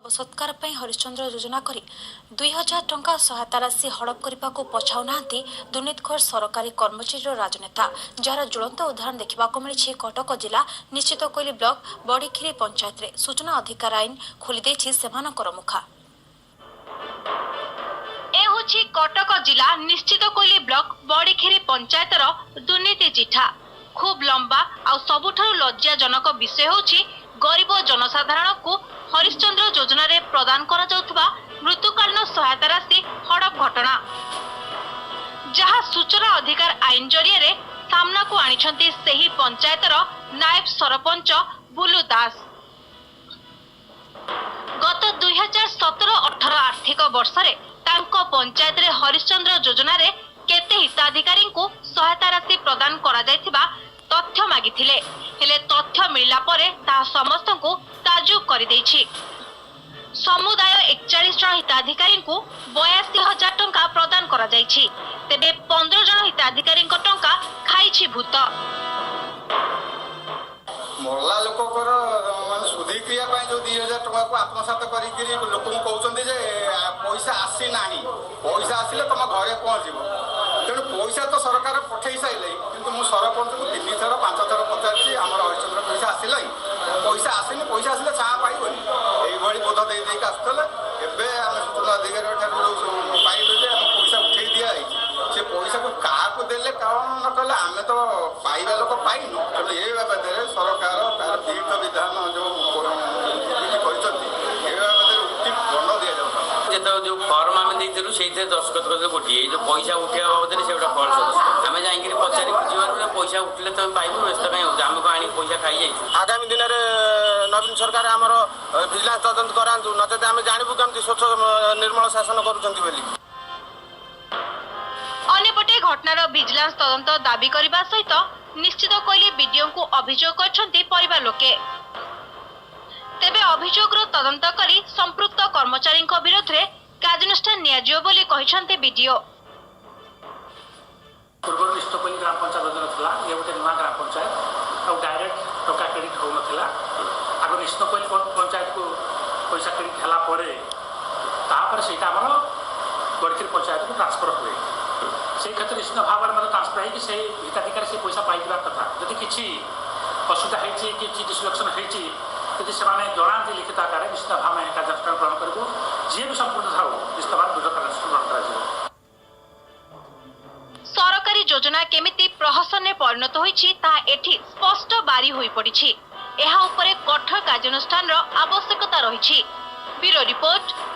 सत्कार पर हरिश्चंद्र योजना कर 2000 टंका सहायता राशि हड़प करने को पछाऊना दुर्नीतिखोर सरकारी कर्मचारी राजनेता जार ज्वलंत उदाहरण देखा मिली कटक जिला निश्चित कोइली ब्लॉक बड़ीखीरी पंचायत रे सूचना अधिकार आईन खोली मुखा कटक जिला निश्चित कोइली ब्लॉक बड़ीखीरी पंचायत दुर्नीति चिठा खूब लंबा आ सबुठारु लज्जाजनक विषय होछि गरीब जनसाधारण को हरिश्चंद्र योजना रे प्रदान करा जाउथबा मृत्युकालीन सहायता राशि हड़प घटना जहा सूचना अधिकार आईन जरिया रे सामना को आनिछंती सेही पंचायतर नायब सरपंच बुलु दास। गत 2017-18 आर्थिक वर्ष रे तांको पंचायत रे हरिश्चंद्र योजना रे केते हिताधिकारी को सहायता राशि प्रदान करा जायथिबा तथ्य मागिथिले हेले तथ्य मिलला परे ता समस्त को ताजुब कर देछि। समुदाय 41 जन हिताधिकारी को 82,000 टंका प्रदान करा जायछि तेबे 15 जन हिताधिकारी को टंका खाइछि भूत। मोरला लोकर माने सुधी क्रिया पाई जो 2000 टंका को आत्मसात करी लोक को कहउछन्ती जे पैसा आसी नाही पैसा आसिले तुम घरे पहुंचबो तेणु पैसा तो सरकार पठेई साइले किंतु मु सरपंच को 3 थर 5 थर पचारछि हमर हरिश्चंद्र पैसा आसिलै पैसा आसिनी पैसा आसिले चा पाइबोनी एई भली बोध दे दे का आस्तले एबे हम सूचना अधिकारी ठार पाइले जे हम पैसा उठेई दिया से पैसा को का को देले कारण न कहले हमें तो पाइबा लोक पाइनु तेणु ए बाबद सरकार तार विहित विधान जो जो फर्म आम देलु से दस्खत कर गोटे जो पैसा उठा बाबद से गोटे फल्स आम जाकि पचारि बुझे पैसा उठिले तुम पाइबु व्यस्त आमको आनी पैसा खाई जाइए। आगामी दिन में नवीन सरकार आमर विजिलेंस तदंत करातु नचेत आम जानबू कमी स्वच्छ निर्मल शासन कर। अन्यपटे घटनार विजिलेंस तदंत दाबी करने सहित निश्चित कोइली वीडियो को अभियोग करछन्ती परिवार लोके तेबे अभियोगर तदंत करी संपृक्त कर्मचारी विरोध में कार्यानुष्ठान नियाजियो बोली कहिसन्ते वीडियो। पूर्व निष्ठकोली ग्राम पंचायत योजना था ये गोटे नुआ ग्राम पंचायत और डायरेक्ट टका क्रेडिट हो नाला आग निष्ठकोली पंचायत को पैसा क्रेडिट है से बड़ीखीरी पंचायत को ट्रांसफर हुए से क्षेत्र निश्चित भाव में ट्रांसफर हो हिताधिकारी से पैसा पाई कथा जदि किसी असुविधा होती कि डिसलक्शन होती यदि से जनाती लिखित आकार निश्चित भाव में कार्यानुष्ठान ग्रहण करूँ जी भी संपूर्ण था निश्चित भाव दृढ़ कार्यानुष्ठान ग्रहण कर। सरकारी योजना केमिति प्रहसन परिणत होइछि ता एठी स्पष्ट बारी होई पड़िछि एहा उपरे कठोर कार्यानुष्ठान आवश्यकता रहिछि। Bureau report.